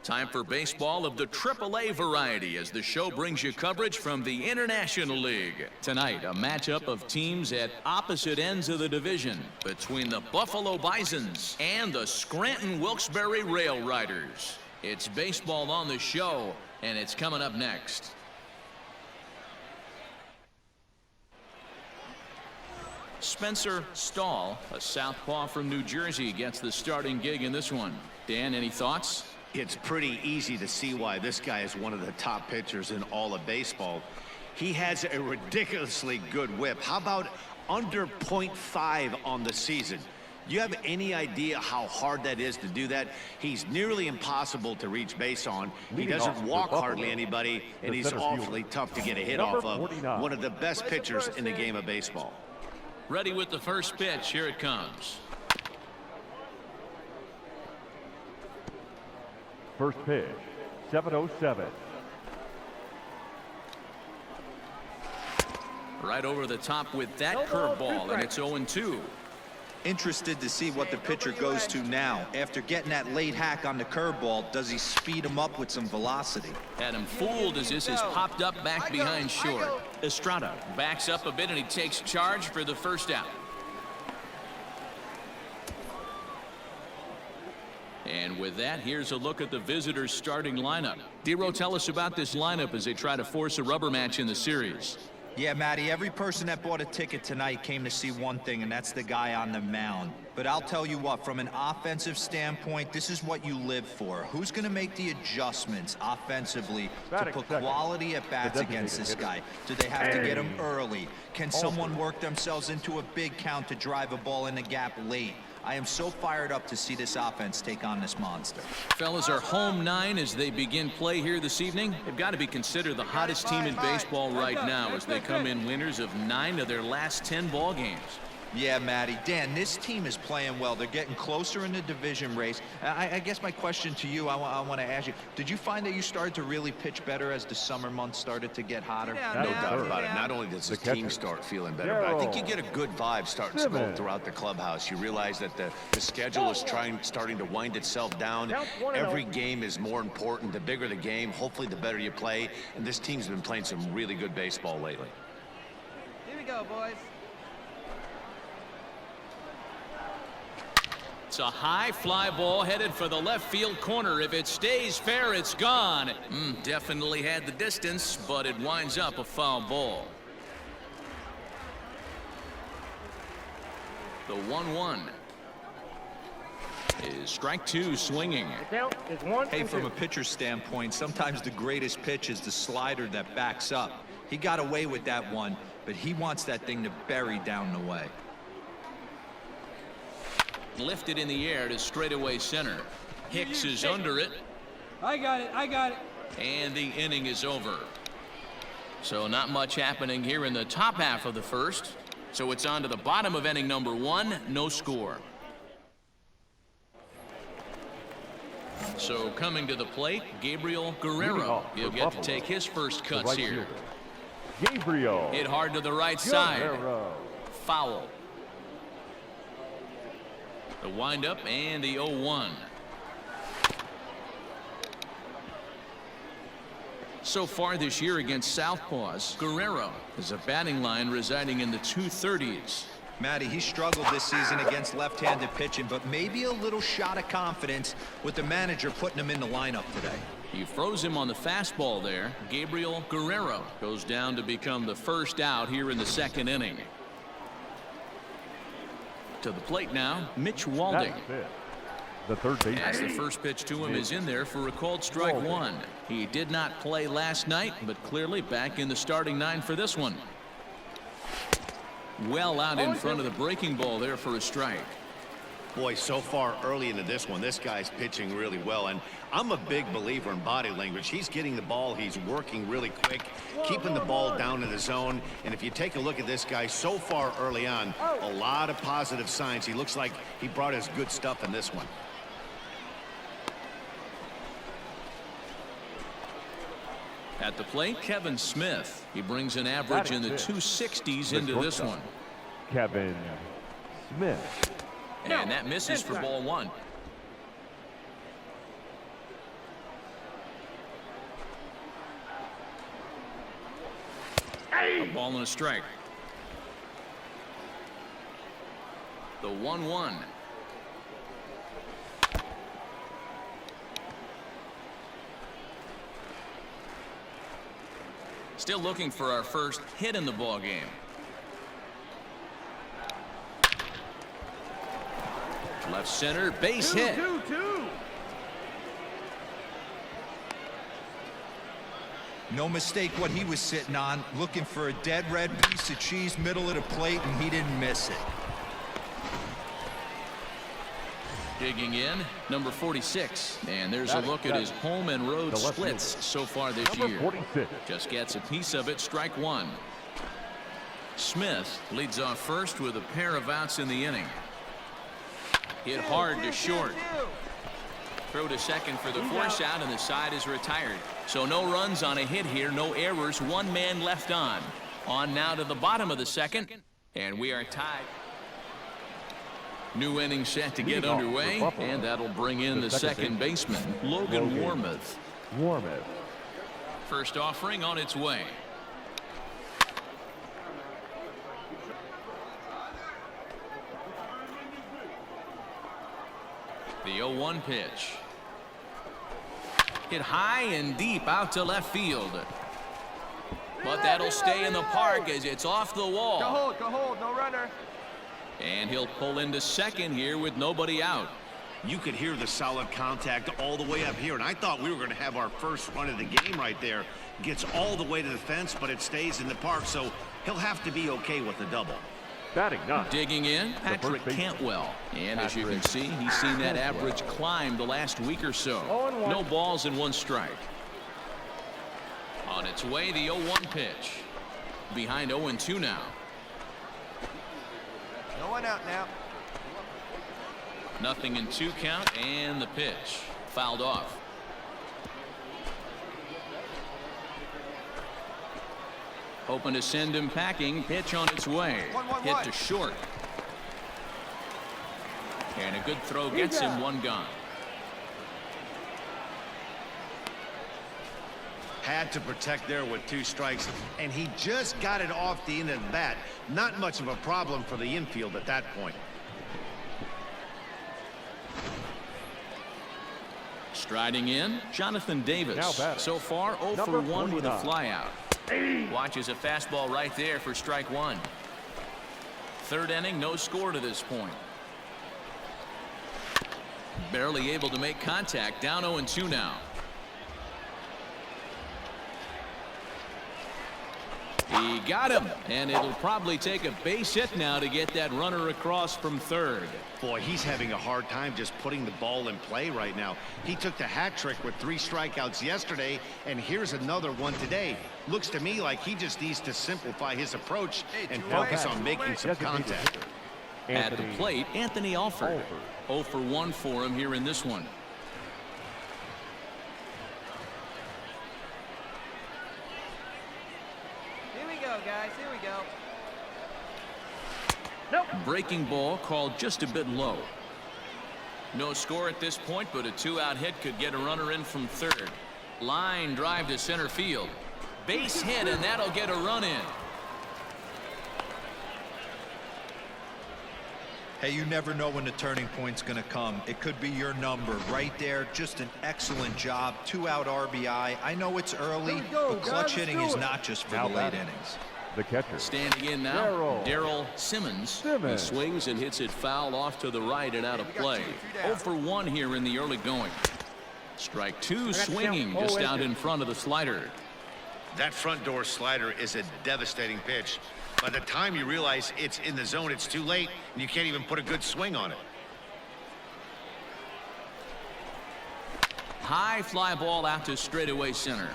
Time for baseball of the AAA variety as the show brings you coverage from the International League. Tonight, a matchup of teams at opposite ends of the division between the Buffalo Bisons and the Scranton Wilkes-Barre Rail Riders. It's baseball on the show, and it's coming up next. Spencer Stahl, a southpaw from New Jersey, gets the starting gig in this one. Dan, any thoughts? It's pretty easy to see why this guy is one of the top pitchers in all of baseball. He has a ridiculously good whip. How about under .5 on the season? Do you have any idea how hard that is to do that? He's nearly impossible to reach base on. He doesn't walk hardly anybody, and he's awfully tough to get a hit off of. One of the best pitchers in the game of baseball. Ready with the first pitch. Here it comes. First pitch, 7:07. Right over the top with that curveball, and it's 0-2. Interested to see what the pitcher goes to now. After getting that late hack on the curveball, does he speed him up with some velocity? Had him fooled as this has popped up back behind short. Estrada backs up a bit, and he takes charge for the first out. And with that, here's a look at the visitors' starting lineup. Dero, tell us about this lineup as they try to force a rubber match in the series. Yeah, Matty, every person that bought a ticket tonight came to see one thing, and that's the guy on the mound. But I'll tell you what, from an offensive standpoint, this is what you live for. Who's going to make the adjustments offensively to put quality at bats against this guy? Do they have to get him early? Can someone work themselves into a big count to drive a ball in the gap late? I am so fired up to see this offense take on this monster. Fellas are home 9 as they begin play here this evening. They've got to be considered the hottest team in baseball right now as they come in winners of 9 of their last 10 ball games. Yeah, Matty. Dan, this team is playing well. They're getting closer in the division race. I guess my question to you, I want to ask you, did you find that you started to really pitch better as the summer months started to get hotter? No doubt about it. Not only does the team start feeling better, but I think you get a good vibe starting to go throughout the clubhouse. You realize that the schedule is starting to wind itself down. Every game is more important. The bigger the game, hopefully the better you play. And this team's been playing some really good baseball lately. Here we go, boys. It's a high fly ball headed for the left field corner. If it stays fair, it's gone. Definitely had the distance, but it winds up a foul ball. The 1-1 is strike 2 swinging. Hey, from a pitcher's standpoint, sometimes the greatest pitch is the slider that backs up. He got away with that one, but he wants that thing to bury down the way. Lifted in the air to straightaway center. Hicks is under it. I got it. And the inning is over. So not much happening here in the top half of the first. So it's on to the bottom of inning number 1. No score. So coming to the plate, Gabriel Guerrero. He'll get to take his first cuts here. Gabriel. Hit hard to the right side. Foul. The windup and the 0-1. So far this year against Southpaws, Guerrero is a batting line residing in the 230s. Matty, he struggled this season against left-handed pitching, but maybe a little shot of confidence with the manager putting him in the lineup today. He froze him on the fastball there. Gabriel Guerrero goes down to become the first out here in the second inning. To the plate now, Mitch Walding. The third baseman. As the first pitch to him is in there for a called strike 1. He did not play last night, but clearly back in the starting 9 for this one. Well out in front of the breaking ball there for a strike. Boy, so far early into this one, this guy's pitching really well, and I'm a big believer in body language. He's getting the ball, he's working really quick, keeping the ball down in the zone, and if you take a look at this guy so far early on, a lot of positive signs. He looks like he brought us good stuff in this one. At the plate, Kevin Smith. He brings an average in the 260s into this one. Kevin Smith. And that misses for ball 1. A ball and a strike. The 1-1. Still looking for our first hit in the ball game. Left center, base hit. No mistake what he was sitting on, looking for a dead red piece of cheese middle of the plate, and he didn't miss it. Digging in, number 46. And there's a look at his home and road splits so far this year. 46. Just gets a piece of it, strike one. Smith leads off first with a pair of outs in the inning. Hit hard to short. Throw to second for the force out, and the side is retired. So no runs on a hit here, no errors, one man left on. On now to the bottom of the second, and we are tied. New inning set to get underway, and that'll bring in the second baseman, Logan Warmoth. First offering on its way. The 0-1 pitch. Hit high and deep out to left field. But that'll stay in the park as it's off the wall. Go hold, no runner. And he'll pull into second here with nobody out. You could hear the solid contact all the way up here, and I thought we were going to have our first run of the game right there. Gets all the way to the fence, but it stays in the park, so he'll have to be okay with the double. Batting ninth. Digging in, Patrick Cantwell. And as you can see, he's seen that average climb the last week or so. No balls and one strike. On its way, the 0-1 pitch. Behind 0-2 now. No one out now. Nothing in 2 count, and the pitch. Fouled off. Hoping to send him packing. Pitch on its way. Hit to short. And a good throw gets him one gone. Had to protect there with 2 strikes, and he just got it off the end of the bat. Not much of a problem for the infield at that point. Striding in, Jonathan Davis. So far, 0 for 1 with a flyout. Watches a fastball right there for strike one. Third inning, no score to this point. Barely able to make contact. Down 0-2 now. He got him, and it'll probably take a base hit now to get that runner across from third. Boy, he's having a hard time just putting the ball in play right now. He took the hat trick with 3 strikeouts yesterday, and here's another one today. Looks to me like he just needs to simplify his approach and focus on making some contact. At the plate, Anthony Alford. 0 for 1 for him here in this one. Here we go, guys. Here we go. Breaking ball called just a bit low. No score at this point, but a 2-out hit could get a runner in from third. Line drive to center field. Base hit, and that'll get a run in. Hey, you never know when the turning point's going to come. It could be your number right there. Just an excellent job. 2-out RBI. I know it's early, but clutch hitting is not just for the late innings. The catcher. Standing in now, Darrell Simmons. He swings and hits it foul off to the right and out of play. 0 for 1 here in the early going. Strike 2 swinging just out in front of the slider. That front door slider is a devastating pitch. By the time you realize it's in the zone, it's too late, and you can't even put a good swing on it. High fly ball out to straightaway center.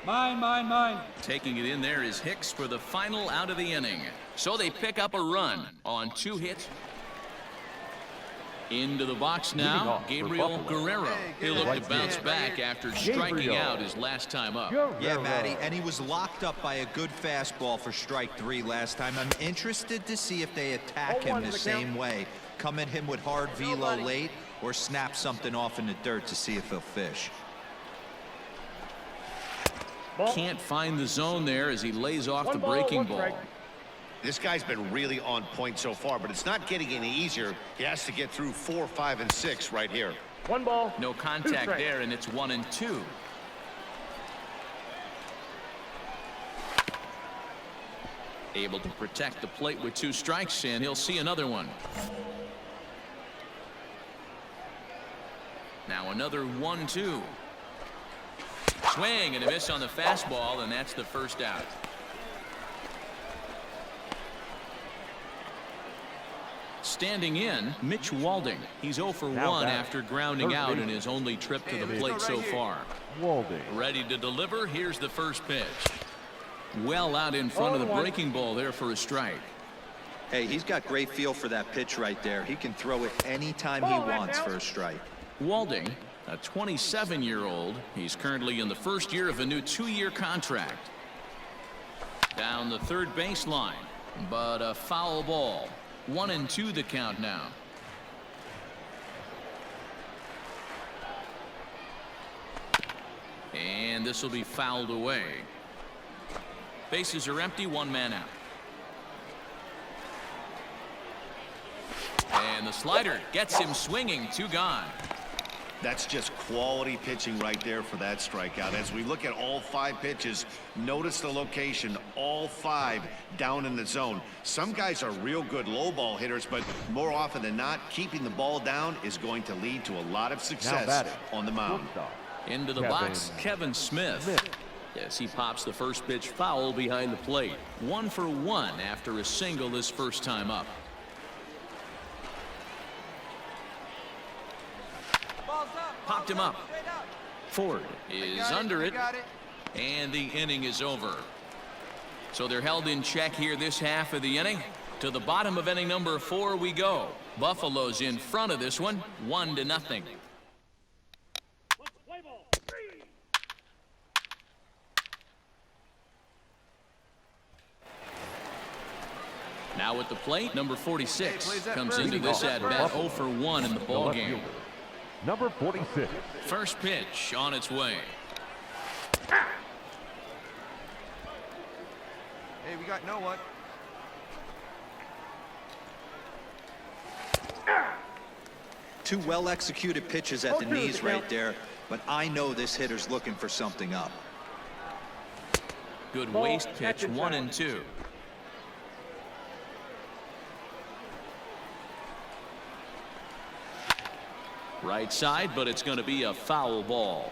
Mine. Taking it in there is Hicks for the final out of the inning. So they pick up a run on 2 hits. Into the box now, Gabriel Guerrero. He'll look to bounce back after striking out his last time up. Yeah, Matty, and he was locked up by a good fastball for strike 3 last time. I'm interested to see if they attack him the same way. Come at him with hard velo late, or snap something off in the dirt to see if he'll fish. Can't find the zone there as he lays off the breaking ball. This guy's been really on point so far, but it's not getting any easier. He has to get through 4, 5, and 6 right here. No contact there, and it's 1-2. Able to protect the plate with 2 strikes, and he'll see another one. Now another 1-2. Swing and a miss on the fastball, and that's the first out. Standing in, Mitch Walding. He's 0 for 1 after grounding out in his only trip to the plate so far. Walding. Ready to deliver. Here's the first pitch. Well out in front of the breaking ball there for a strike. Hey, he's got great feel for that pitch right there. He can throw it anytime he wants for a strike. Walding, a 27-year-old. He's currently in the first year of a new 2-year contract. Down the third baseline, but a foul ball. 1-2 the count now. And this will be fouled away. Bases are empty, 1 man out. And the slider gets him swinging, 2 gone. That's just quality pitching right there for that strikeout. As we look at all 5 pitches, notice the location, all 5 down in the zone. Some guys are real good low ball hitters, but more often than not, keeping the ball down is going to lead to a lot of success on the mound. Into the box, Kevin Smith. Yes, he pops the first pitch foul behind the plate. 1 for 1 after a single his first time up. Popped him up. Ford is under it, and the inning is over. So they're held in check here this half of the inning. To the bottom of inning number 4 we go. Buffalo's in front of this one, 1-0. Now at the plate, number 46 comes into this at-bat 0 for 1 in the ball game. Number 46. First pitch on its way. Hey, we got no one. Two well-executed pitches at the knees right there, but I know this hitter's looking for something up. Good waist pitch, 1-2. Right side, but it's going to be a foul ball.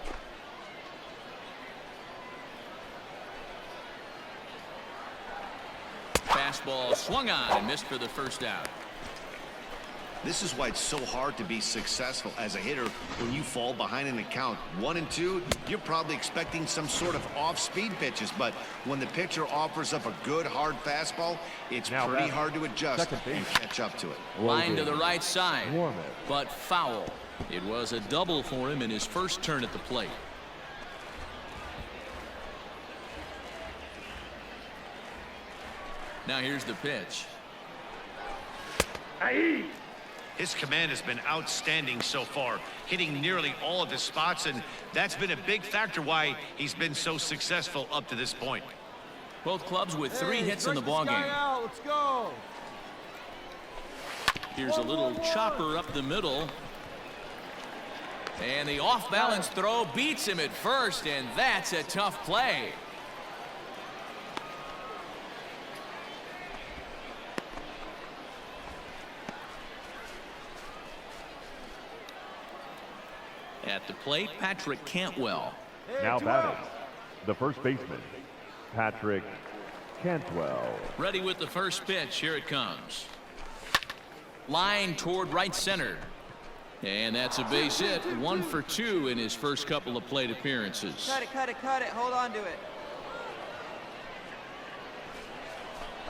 Fastball swung on and missed for the first out. This is why it's so hard to be successful as a hitter when you fall behind in the count. 1-2, you're probably expecting some sort of off-speed pitches, but when the pitcher offers up a good hard fastball, it's pretty hard to adjust and catch up to it. Line to the right side, but foul. It was a double for him in his first turn at the plate. Now here's the pitch. His command has been outstanding so far, hitting nearly all of his spots, and that's been a big factor why he's been so successful up to this point. Both clubs with 3 hits in the ballgame. Let's go. Here's a little chopper up the middle. And the off-balance throw beats him at first, and that's a tough play. At the plate, Patrick Cantwell. Now batting, the first baseman, Patrick Cantwell. Ready with the first pitch. Here it comes. Line toward right center. And that's a base hit. 1 for 2 in his first couple of plate appearances. Cut it, cut it, cut it. Hold on to it.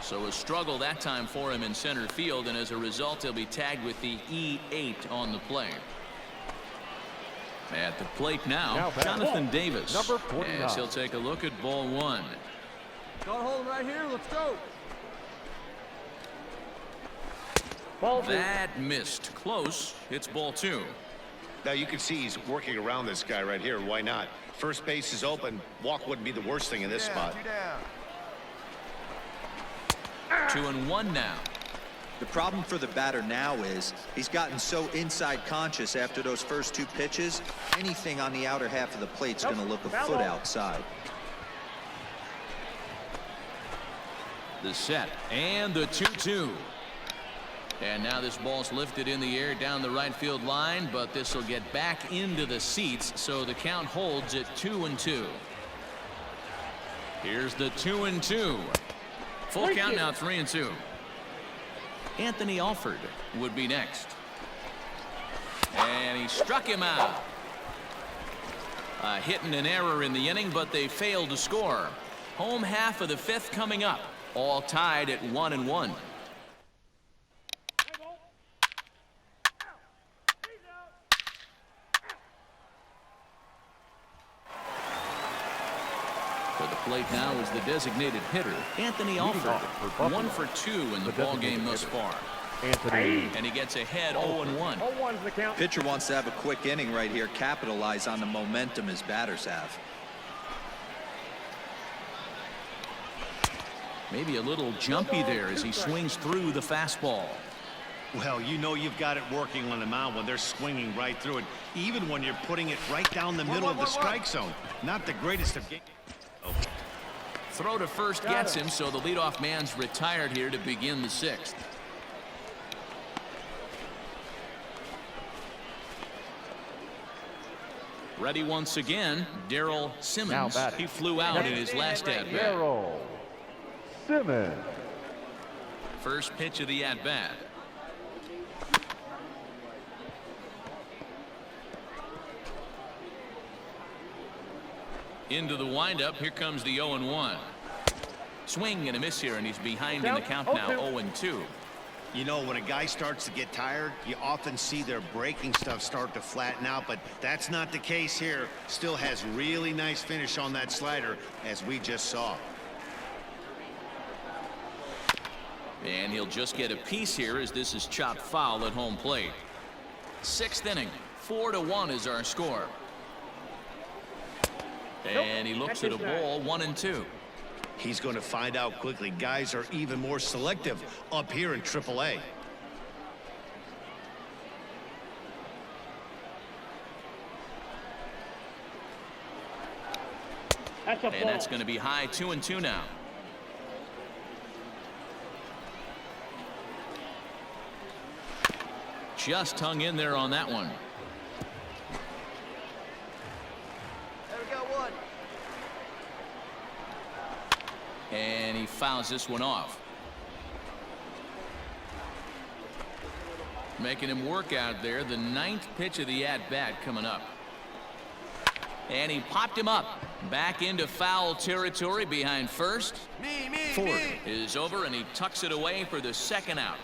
So a struggle that time for him in center field, and as a result, he'll be tagged with the E8 on the play. At the plate now Jonathan Davis. Number 49. As he'll take a look at ball 1. Got a hold right here. Let's go. That missed. Close. It's ball 2. Now you can see he's working around this guy right here. Why not? First base is open. Walk wouldn't be the worst thing in this spot. 2-1 now. The problem for the batter now is he's gotten so inside conscious after those first 2 pitches. Anything on the outer half of the plate's going to look a foot outside. The set and the 2-2. And now this ball's lifted in the air down the right field line, but this will get back into the seats, so the count holds at 2-2. Here's the 2-2. Full count now, 3-2. Anthony Alford would be next. And he struck him out. A hit and an error in the inning, but they failed to score. Home half of the 5th coming up. All tied at 1-1. For the plate now is the designated hitter, Anthony Alford. 1 for 2 in the ball game thus far. Anthony. And he gets ahead 0-1. 0-1's the count. Pitcher wants to have a quick inning right here, capitalize on the momentum his batters have. Maybe a little jumpy there as he swings through the fastball. Well, you know you've got it working on the mound when they're swinging right through it, even when you're putting it right down the middle of the strike zone. Not the greatest of games. Oh. Throw to first gets him, so the leadoff man's retired here to begin the 6th. Ready once again, Darrell Simmons. He flew out in his last at-bat. Darrell Simmons. First pitch of the at-bat. Into the windup. Here comes the 0-1. Swing and a miss here, and he's behind in the count now, 0-2. You know, when a guy starts to get tired, you often see their breaking stuff start to flatten out, but that's not the case here. Still has really nice finish on that slider, as we just saw. And he'll just get a piece here as this is chopped foul at home plate. 6th inning, 4-1 is our score. And he looks at a ball, 1-2. He's going to find out quickly. Guys are even more selective up here in AAA. And that's going to be high, 2-2 now. Just hung in there on that one. There we go, 1. And he fouls this one off. Making him work out there. The 9th pitch of the at-bat coming up. And he popped him up. Back into foul territory behind first. Ford is over, and he tucks it away for the 2nd out.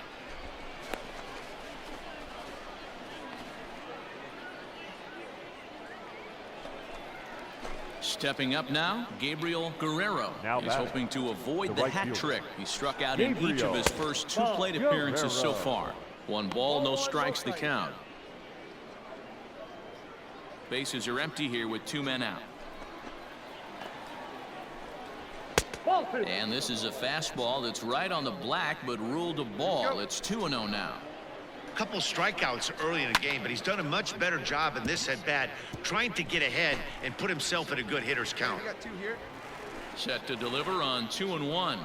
Stepping up now, Gabriel Guerrero. He's hoping to avoid the hat trick. He struck out in each of his first 2 plate appearances so far. 1 ball, no strikes the count. Bases are empty here with 2 men out. And this is a fastball that's right on the black, but ruled a ball. It's 2-0 now. Couple strikeouts early in the game, but he's done a much better job in this at-bat trying to get ahead and put himself in a good hitter's count. We got 2 here. Set to deliver on 2-1.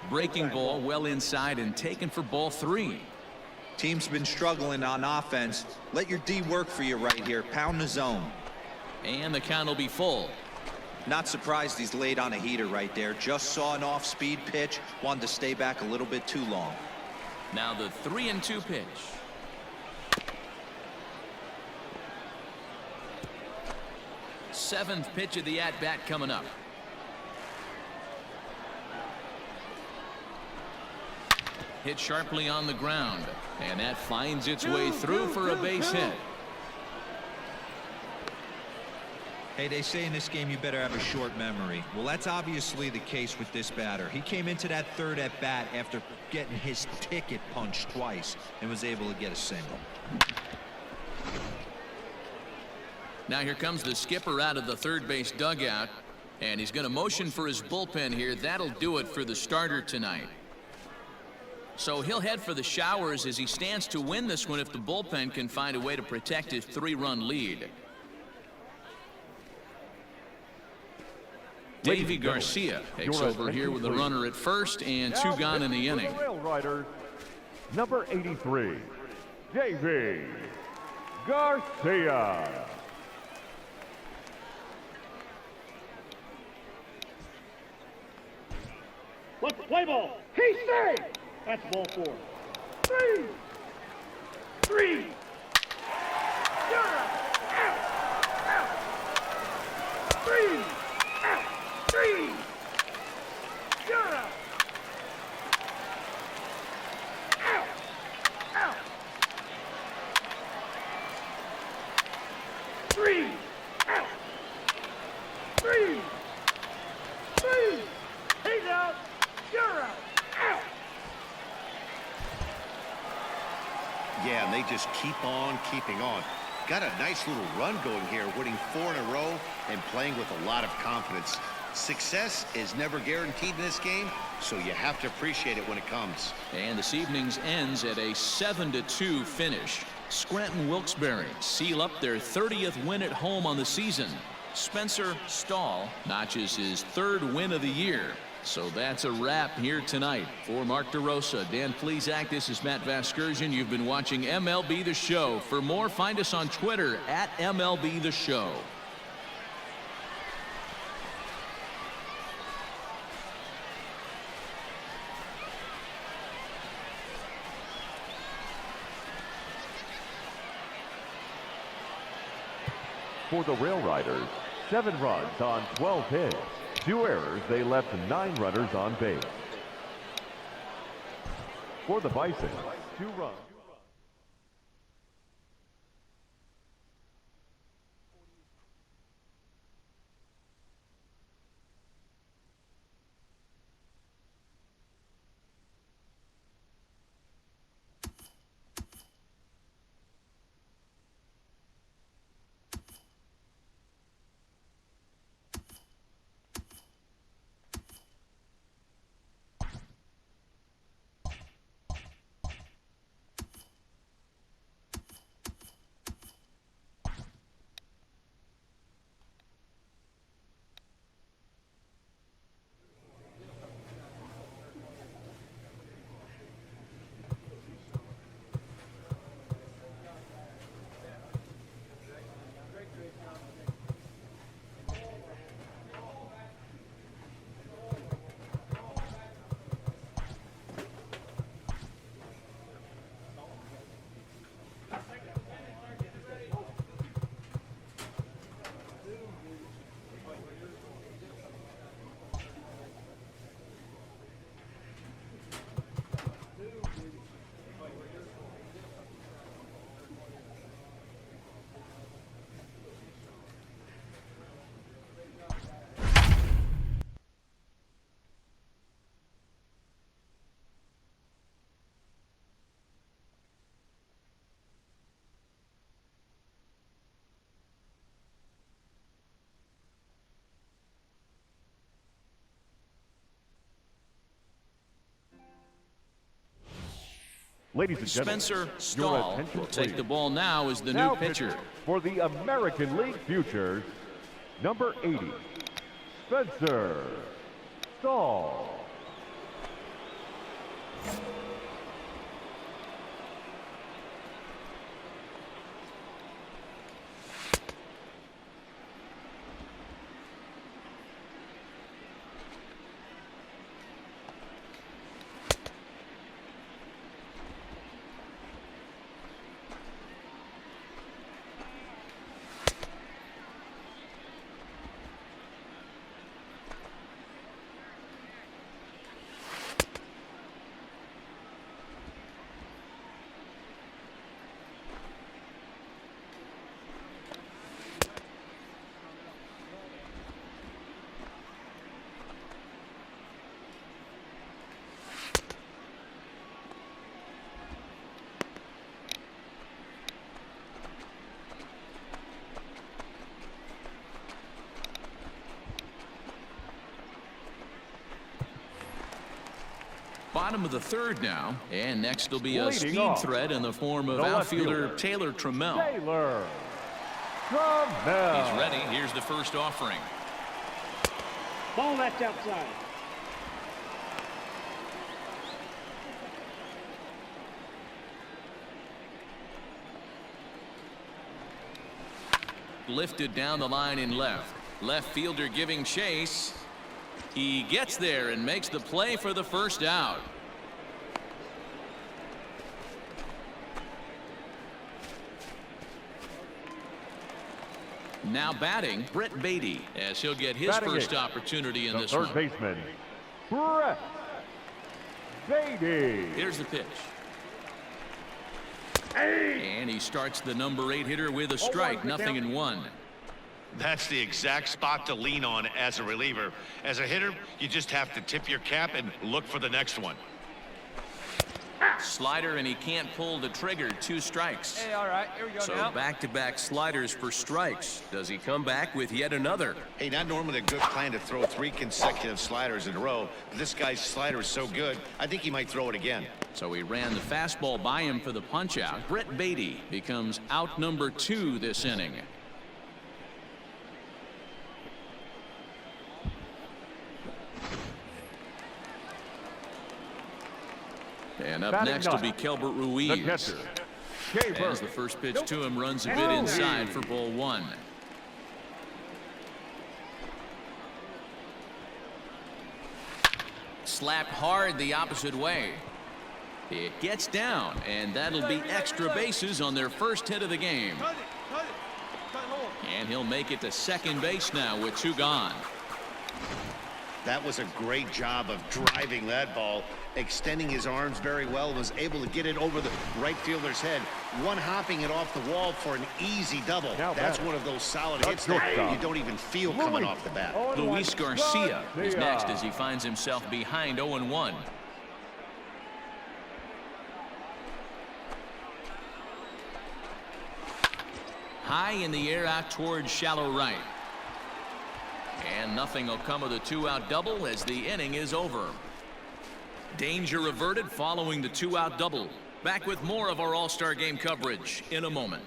Breaking ball well inside and taken for ball 3. Team's been struggling on offense. Let your D work for you right here. Pound the zone. And the count will be full. Not surprised he's laid on a heater right there. Just saw an off-speed pitch. Wanted to stay back a little bit too long. Now the 3-2 pitch. Seventh pitch of the at-bat coming up. Hit sharply on the ground, and that finds its way through for a base hit. Hey, they say in this game you better have a short memory. Well, that's obviously the case with this batter. He came into that 3rd at bat after getting his ticket punched twice and was able to get a single. Now here comes the skipper out of the third base dugout, and he's going to motion for his bullpen here. That'll do it for the starter tonight. So he'll head for the showers as he stands to win this one if the bullpen can find a way to protect his 3-run lead. Davy Garcia takes over here with a runner at first and 2 gone in the inning. Rail Riders, number 83, Davy Garcia. Let's play ball. He saved. That's ball 4. 3. 3. You're out. Out. 3. Out. 3. You're out. Out. Out. 3. Out. 3. 3. He's out. You're out. Out. Yeah, and they just keep on keeping on. Got a nice little run going here, winning 4 in a row and playing with a lot of confidence. Success is never guaranteed in this game, so you have to appreciate it when it comes. And this evening's ends at a 7-2 finish. Scranton Wilkes-Barre seal up their 30th win at home on the season. Spencer Stahl notches his 3rd win of the year. So that's a wrap here tonight. For Mark DeRosa, Dan Plesac, this is Matt Vasgersian. You've been watching MLB The Show. For more, find us on Twitter at MLB The Show. For the Rail Riders, 7 runs on 12 hits. 2 errors, they left 9 runners on base. For the Bison, 2 runs. Ladies and gentlemen, Spencer your Stahl attention will take please. the ball now as the Now new pitcher. for the American League Futures, number 80, Spencer Stahl. Bottom of the third now, and next will be a Leading speed off, threat in the form of the left outfielder fielder, Taylor Trammell. Taylor Trammell. He's ready. Here's the first offering. Ball that's outside. Lifted down the line in left. Left fielder giving chase. He gets there and makes the play for the first out. Now batting, Brett Beatty, as he'll get his Batting first it, opportunity in the this third one. baseman, Brett Beatty. Here's the pitch. And he starts the number 8 hitter with a strike, 0-1. That's the exact spot to lean on as a reliever. As a hitter, you just have to tip your cap and look for the next one. Slider, and he can't pull the trigger. 2 strikes. Hey, all right, here we go So now. back-to-back sliders for strikes. Does he come back with yet another? Hey, not normally a good plan to throw 3 consecutive sliders in a row, but this guy's slider is so good, I think he might throw it again. So he ran the fastball by him for the punch-out. Brett Beatty becomes out number 2 this inning. And up Batting next will ninth, be Kelbert the Ruiz. catcher, As the first pitch to him runs a bit inside for ball 1. Slapped hard the opposite way. It gets down, and that'll be extra bases on their first hit of the game. And he'll make it to second base now with 2 gone. That was a great job of driving that ball, extending his arms very well, was able to get it over the right fielder's head, one-hopping it off the wall for an easy double. Now That's batting, one of those solid the hits that shortstop, you don't even feel coming off the bat. Luis Garcia is next as he finds himself behind 0-1. High in the air out towards shallow right. And nothing will come of the 2-out double as the inning is over. Danger averted following the 2-out double. Back with more of our All-Star Game coverage in a moment.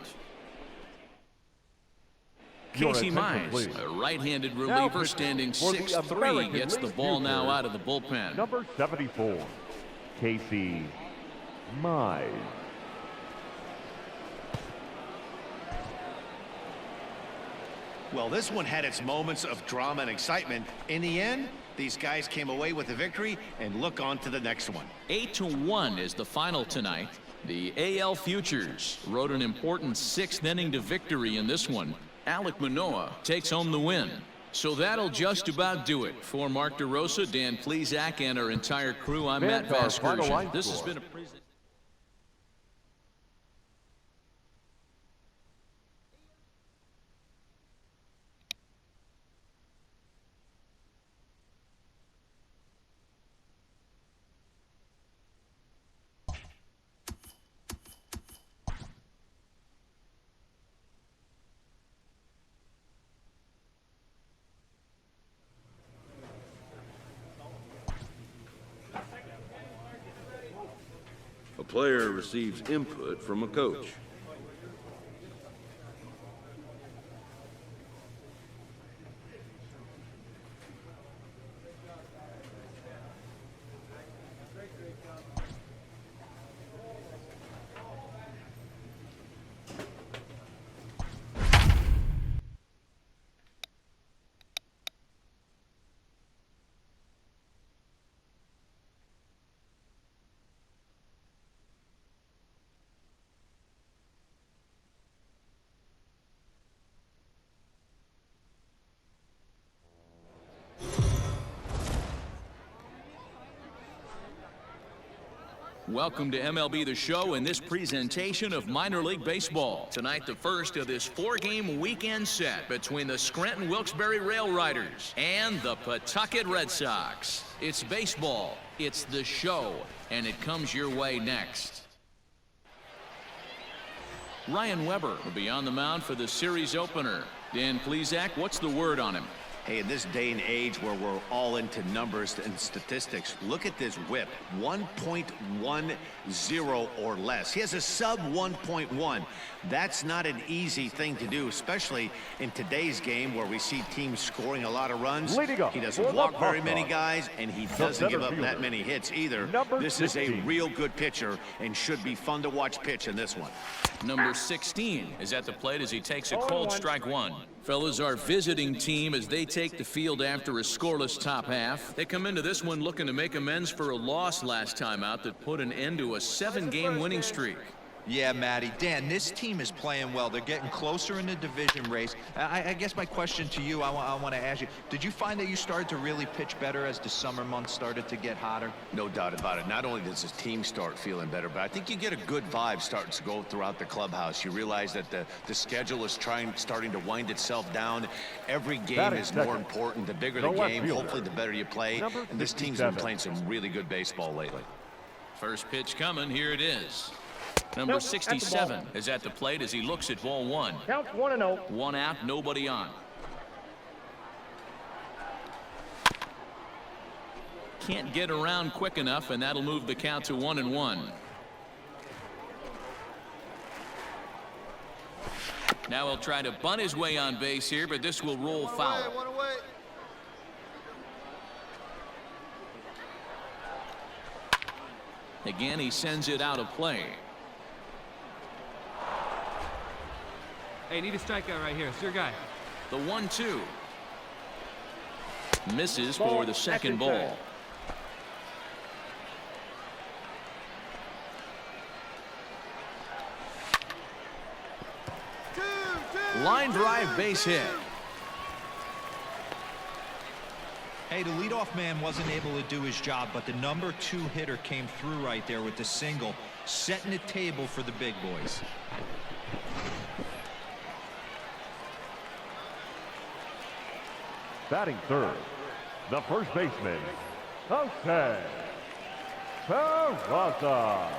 Your Casey attention, Mize, please. a right-handed Now reliever pitching standing for the 6'3", American gets the League ball now future, out of the bullpen. Number 74, Casey Mize. Well, this one had its moments of drama and excitement. In the end, these guys came away with a victory and look on to the next one. 8-1 is the final tonight. The AL Futures rode an important 6th inning to victory in this one. Alek Manoah takes home the win. So that'll just about do it. For Mark DeRosa, Dan Plesac, and our entire crew, I'm Matt Our final Vasgersian. line This has score. been a presentation. A player receives input from a coach. Welcome to MLB The Show and this presentation of minor league baseball. Tonight, the first of this 4-game weekend set between the Scranton Wilkes-Barre Rail Riders and the Pawtucket Red Sox. It's baseball, it's the show, and it comes your way next. Ryan Weber will be on the mound for the series opener. Dan Plesac, what's the word on him? Hey, in this day and age where we're all into numbers and statistics, look at this whip, 1.10 or less. He has a sub 1.1. That's not an easy thing to do, especially in today's game where we see teams scoring a lot of runs. He doesn't walk very many guys, and he doesn't give up that many hits either. This is a real good pitcher and should be fun to watch pitch in this one. Number 16 is at the plate as he takes a cold strike one. Fellas, our visiting team as they take the field after a scoreless top half. They come into this one looking to make amends for a loss last time out that put an end to a 7-game winning streak. Yeah, Matty. Dan, this team is playing well. They're getting closer in the division race. I guess my question to you, I want to ask you, did you find that you started to really pitch better as the summer months started to get hotter? No doubt about it. Not only does his team start feeling better, but I think you get a good vibe starting to go throughout the clubhouse. You realize that the schedule is starting to wind itself down. Every game is more important. The bigger the game, hopefully the better you play. And this team's been playing some really good baseball lately. First pitch coming. Here it is. Number 67 is at the plate as he looks at ball one. Count 1-0. One out, nobody on. Can't get around quick enough, and that'll move the count to 1-1. Now he'll try to bunt his way on base here, but this will roll foul. One away. Again, he sends it out of play. Hey, need a strikeout right here. It's your guy. The 1-2. Misses for the second ball. Line drive base hit. Hey, the leadoff man wasn't able to do his job, but the number 2 hitter came through right there with the single, setting the table for the big boys. Batting third, the first baseman, Jose Peraza.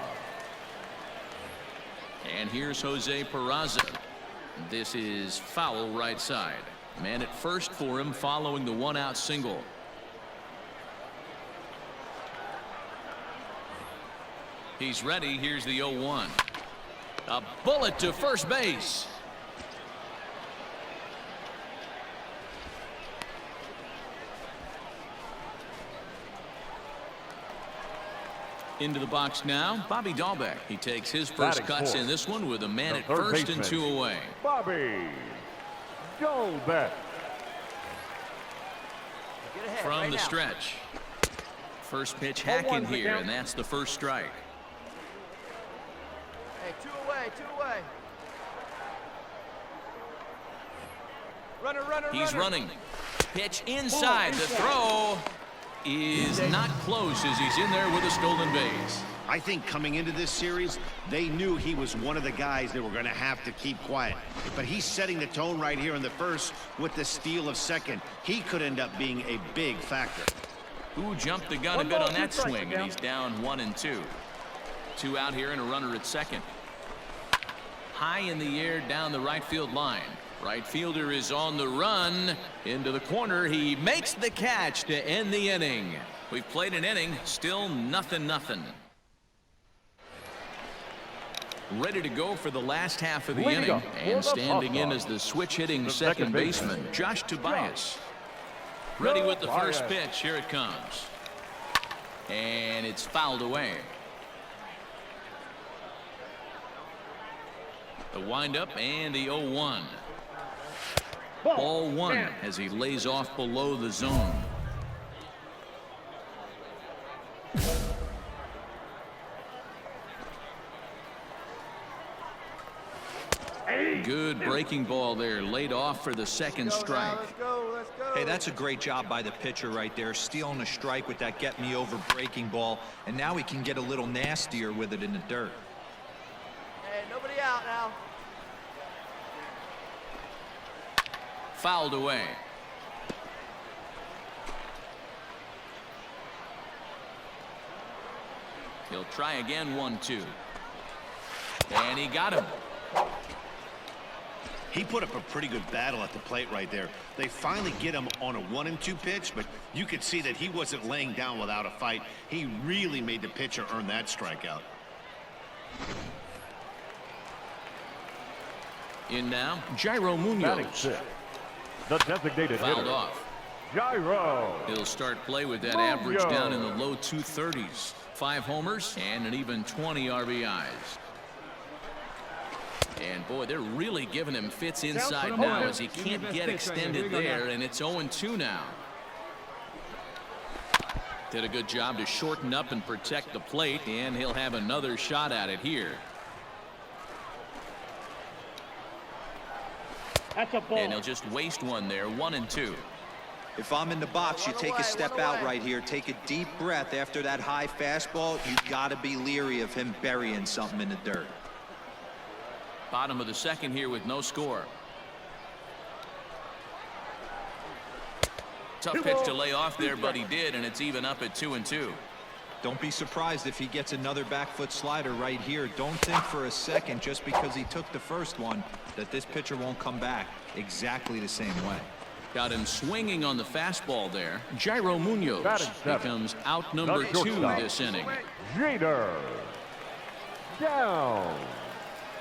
And here's Jose Peraza. This is foul right side. Man at first for him following the 1-out single. He's ready. Here's the 0-1. A bullet to first base. Into the box now, Bobby Dahlbeck. He takes his first cuts in this one with a man at first and 2 away. Bobby Dahlbeck. From the stretch. First pitch hacking here, and that's the first strike. Hey, 2 away, 2 away. Runner. He's running. Pitch inside. The throw is not close as he's in there with a stolen base. I think coming into this series, they knew he was one of the guys they were going to have to keep quiet. But he's setting the tone right here in the first with the steal of second. He could end up being a big factor. Who jumped the gun a bit on that swing, and he's down 1-2. 2 out here and a runner at second. High in the air down the right field line. Right fielder is on the run into the corner. He makes the catch to end the inning. We've played an inning, still 0-0. Ready to go for the last half of the inning, and standing in as the switch hitting second baseman, Josh Tobias. Ready with the first pitch. Here it comes. And it's fouled away. The windup and the 0-1. Ball 1 as he lays off below the zone. Good breaking ball there, laid off for the second strike. Let's go. Hey, that's a great job by the pitcher right there, stealing a strike with that get me over breaking ball, and now he can get a little nastier with it in the dirt. Hey, nobody out now. Fouled away. He'll try again, 1-2. And he got him. He put up a pretty good battle at the plate right there. They finally get him on a 1-2 pitch, but you could see that he wasn't laying down without a fight. He really made the pitcher earn that strikeout. In now, Jairo Batting Munoz. sixth, the designated Fouled hitter, off. Jairo. He'll start play with that average down in the low 230s. 5 homers and an even 20 RBIs. And boy, they're really giving him fits inside now as he can't get extended there, and it's 0-2 now. Did a good job to shorten up and protect the plate, and he'll have another shot at it here. That's a ball. And he'll just waste one there, 1-2. If I'm in the box, you take a step out right here. Take a deep breath after that high fastball. You got to be leery of him burying something in the dirt. Bottom of the second here with no score. Tough pitch to lay off there, but he did, and it's even up at 2-2. Don't be surprised if he gets another back foot slider right here. Don't think for a second, just because he took the first one, that this pitcher won't come back exactly the same way. Got him swinging on the fastball there. Jairo Munoz becomes out number 2 this inning. Jeter. Down.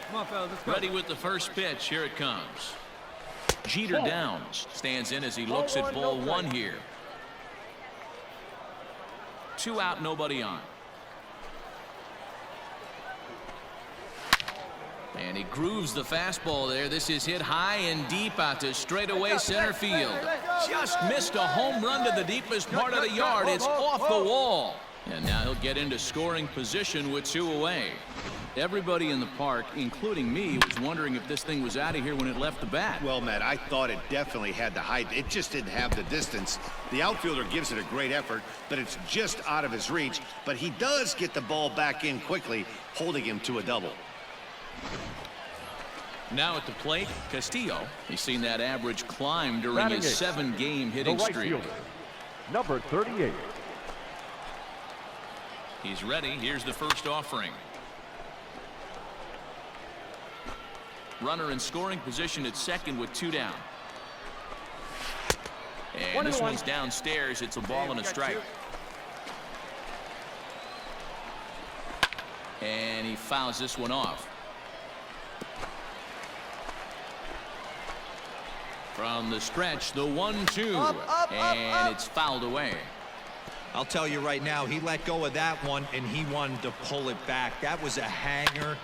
Come on, fellas, let's go. Ready with the first pitch. Here it comes. Jeter downs. Stands in as he looks at ball 1 here. 2 out, nobody on. And he grooves the fastball there. This is hit high and deep out to straightaway center field. Just missed a home run to the deepest part of the yard. It's off the wall. And now he'll get into scoring position with 2 away. Everybody in the park, including me, was wondering if this thing was out of here when it left the bat. Well, Matt, I thought it definitely had the height. It just didn't have the distance. The outfielder gives it a great effort, but it's just out of his reach. But he does get the ball back in quickly, holding him to a double. Now at the plate, Castillo. He's seen that average climb during Batting his eighth, 7-game The hitting right streak. fielder, number 38. He's ready. Here's the first offering. Runner in scoring position at second with 2 down. And this one's downstairs. It's a ball and a strike. And he fouls this one off. From the stretch, the 1-2. And it's fouled away. I'll tell you right now, he let go of that one, and he wanted to pull it back. That was a hanger,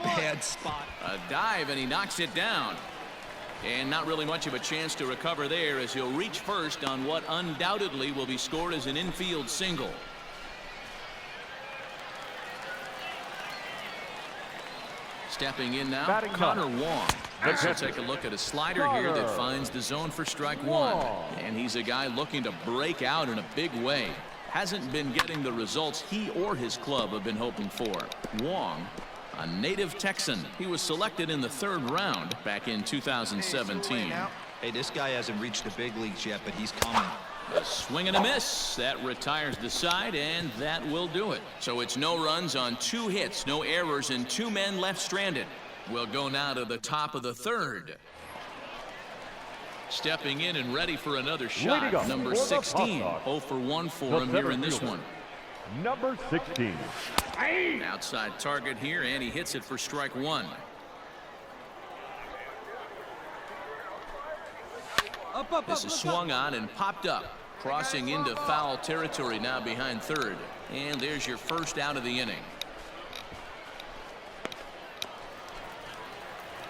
bad spot. A dive, and he knocks it down. And not really much of a chance to recover there as he'll reach first on what undoubtedly will be scored as an infield single. Stepping in now, Batting Connor ninth, Wong. the Let's take a look at a slider here that finds the zone for strike 1. And he's a guy looking to break out in a big way. Hasn't been getting the results he or his club have been hoping for. Wong, a native Texan. He was selected in the 3rd round back in 2017. Hey, this guy hasn't reached the big leagues yet, but he's coming. A swing and a miss. That retires the side, and that will do it. So it's no runs on 2 hits, no errors, and 2 men left stranded. We'll go now to the top of the 3rd. Stepping in and ready for another shot, number 16. 0 for 1 for him here in this one. Number 16. Outside target here, and he hits it for strike 1. This is swung on and popped up, crossing into foul territory now behind 3rd. And there's your first out of the inning.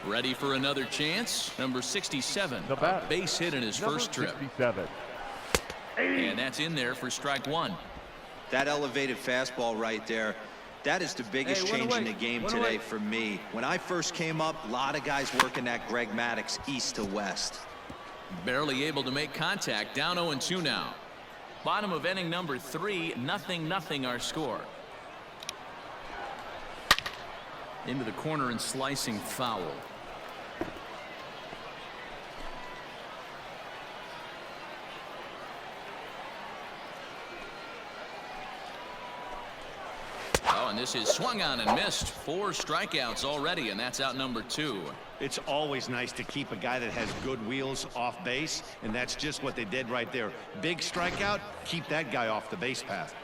Ready for another chance. Number 67, a base hit in his first trip. 67. And that's in there for strike 1. That elevated fastball right there, that is the biggest change in the game today for me. When I first came up, a lot of guys working that Greg Maddux east to west. Barely able to make contact. Down 0-2 now. Bottom of inning number 3, 0-0 our score. Into the corner and slicing foul. Oh, and This is swung on and missed. 4 strikeouts already, and that's out number 2. It's always nice to keep a guy that has good wheels off base, and that's just what they did right there. Big strikeout, keep that guy off the base path.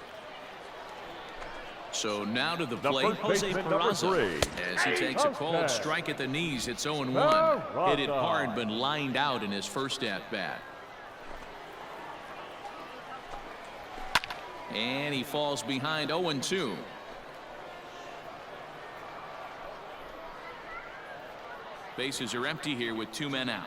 So now to the plate, Jose Peraza, as he takes a called strike at the knees. It's 0-1. Hit it hard, but lined out in his first at-bat. And he falls behind 0-2. Bases are empty here with 2 men out.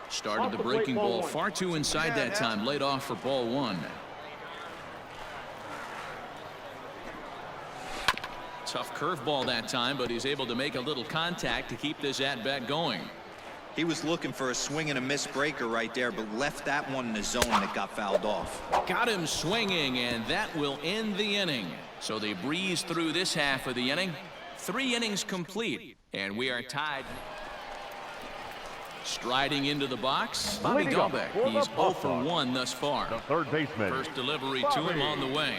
Started the breaking ball far too inside that time. Laid off for ball 1. Tough curveball that time, but he's able to make a little contact to keep this at-bat going. He was looking for a swing and a miss breaker right there, but left that one in the zone that got fouled off. Got him swinging, and that will end the inning. So they breeze through this half of the inning. 3 innings complete, and we are tied. Striding into the box, Bobby Dalbec. He's 0 for 1 thus far. The third baseman. First delivery to him on the way.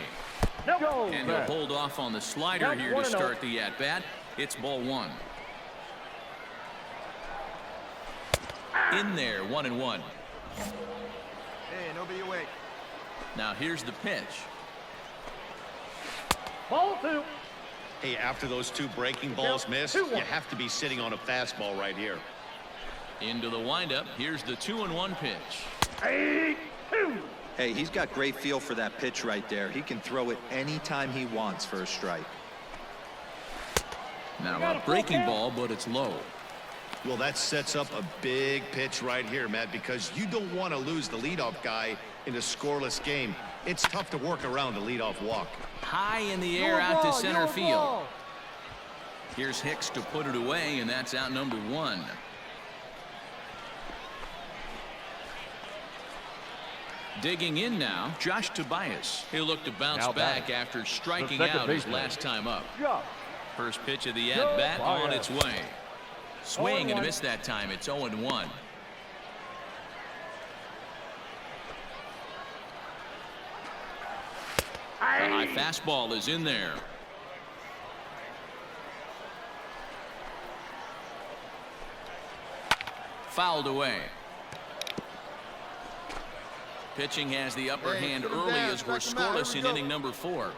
And he'll hold off on the slider here to start the at-bat. It's ball 1. In there, 1-1. Hey, nobody awake. Now here's the pitch. Ball 2. Hey, after those 2 breaking balls missed, you have to be sitting on a fastball right here. Into the windup. Here's the 2-1 pitch. 8-2. Hey, he's got great feel for that pitch right there. He can throw it anytime he wants for a strike. Now a breaking ball, but it's low. Well, that sets up a big pitch right here, Matt, because you don't want to lose the leadoff guy in a scoreless game. It's tough to work around a leadoff walk. High in the air out to center field. Here's Hicks to put it away, and that's out number 1. Digging in now, Josh Tobias. He'll look to bounce back after striking out his last time up. First pitch of the at-bat on its way. Swing and a miss that time. It's 0-1. The high fastball is in there. Fouled away. Pitching has the upper hand early as we're scoreless in inning number 4.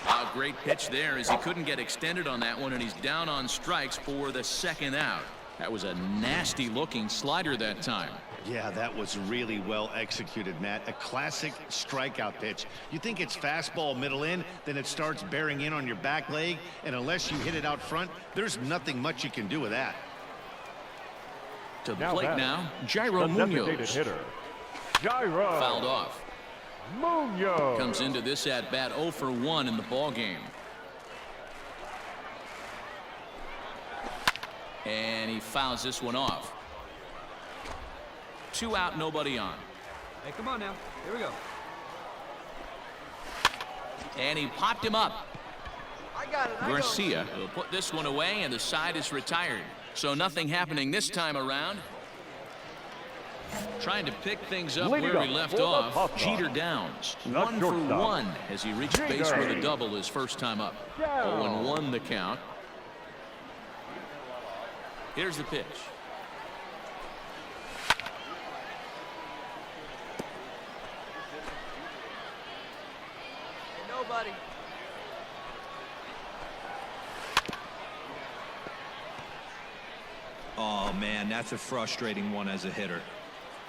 A great pitch there as he couldn't get extended on that one, and he's down on strikes for the 2nd out. That was a nasty looking slider that time. Yeah, that was really well executed, Matt. A classic strikeout pitch. You think it's fastball middle in, then it starts bearing in on your back leg, and unless you hit it out front, there's nothing much you can do with that. To the plate now, Jairo Munoz. Hitter, Jairo. Fouled off. Munoz comes into this at bat 0 for 1 in the ball game. And he fouls this one off. 2 out, nobody on. Hey, come on now. Here we go. And he popped him up. I got it. Garcia will put this one away, and the side is retired. So nothing happening this time around. Trying to pick things up where he left off. Jeter Downs. 1 for 1 as he reached base with a double his first time up. 0-1 the count. Here's the pitch. Nobody. Oh, man, that's a frustrating one as a hitter.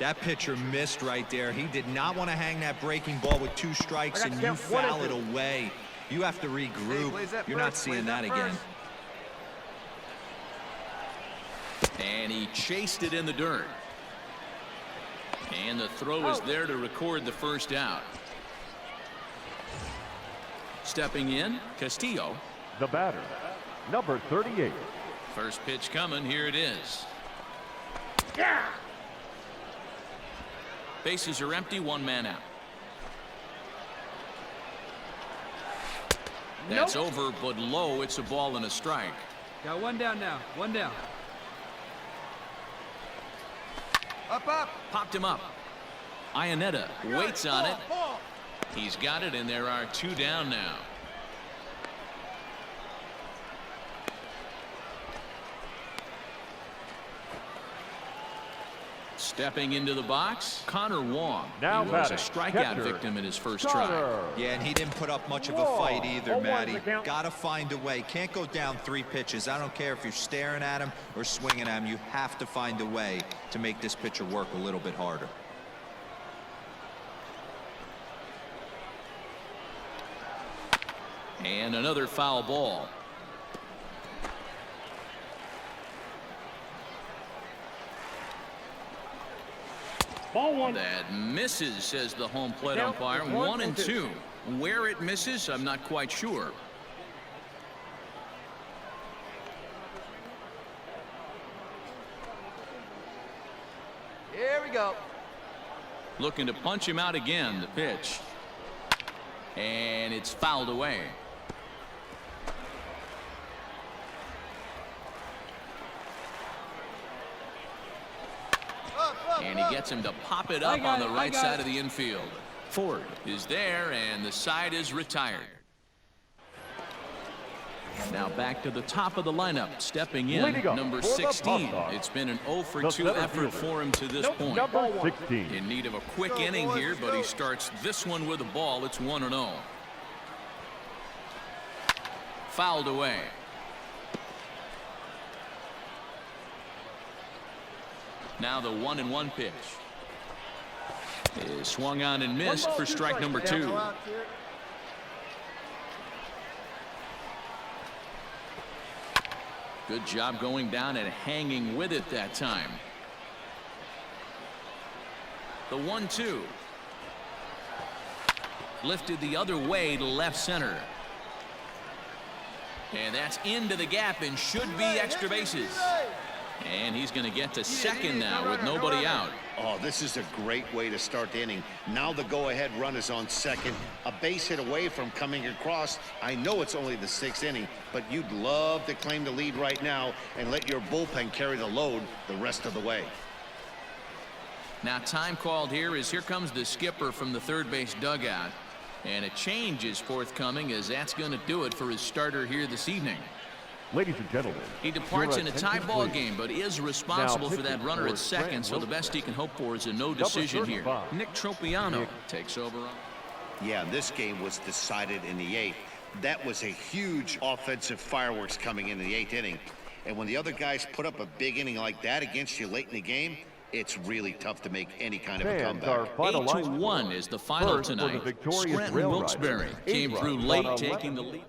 That pitcher missed right there. He did not want to hang that breaking ball with 2 strikes, and you foul it away. You have to regroup. You're not seeing that again. And he chased it in the dirt. And the throw is there to record the first out. Stepping in, Castillo. The batter, number 38. First pitch coming. Here it is. Bases are empty. 1 man out. That's over, but low. It's a ball and a strike. Got 1 down now. 1 down. Up, up. Popped him up. Iannetta waits on it. He's got it, and there are 2 down now. Stepping into the box, Connor Wong. Now he was a batting, strikeout catcher, victim in his first try. Yeah, and he didn't put up much of a fight either, Matty. Gotta find a way. Can't go down 3 pitches. I don't care if you're staring at him or swinging at him. You have to find a way to make this pitcher work a little bit harder. And another foul ball. Ball 1. That misses, says the home plate umpire. 1-2. Where it misses, I'm not quite sure. Here we go. Looking to punch him out again. The pitch. And it's fouled away. And he gets him to pop it up on the right side of the infield. Ford is there, and the side is retired. Now back to the top of the lineup. Stepping in, number 16. It's been an 0-for-2 effort for him to this point. Number 16. In need of a quick inning here, but he starts this one with a ball. It's 1-0. Fouled away. Now the 1-1 pitch is swung on and missed for strike number 2. Good job going down and hanging with it that time. The 1-2 lifted the other way to left center. And that's into the gap and should be extra bases. And he's going to get to second now with nobody out. Oh, this is a great way to start the inning. Now the go-ahead run is on second. A base hit away from coming across. I know it's only the 6th inning, but you'd love to claim the lead right now and let your bullpen carry the load the rest of the way. Now time called here as here comes the skipper from the third base dugout. And a change is forthcoming as that's going to do it for his starter here this evening. Ladies and gentlemen, he departs in a tie ball please. game, but is responsible for that runner at second, so the best he can hope for is a no decision here. Nick Tropiano takes over. Yeah, this game was decided in the 8th. That was a huge offensive fireworks coming into the 8th inning. And when the other guys put up a big inning like that against you late in the game, it's really tough to make any kind of a comeback. 8-1 is the final tonight. Scranton Wilkes-Barre came through late, taking the lead.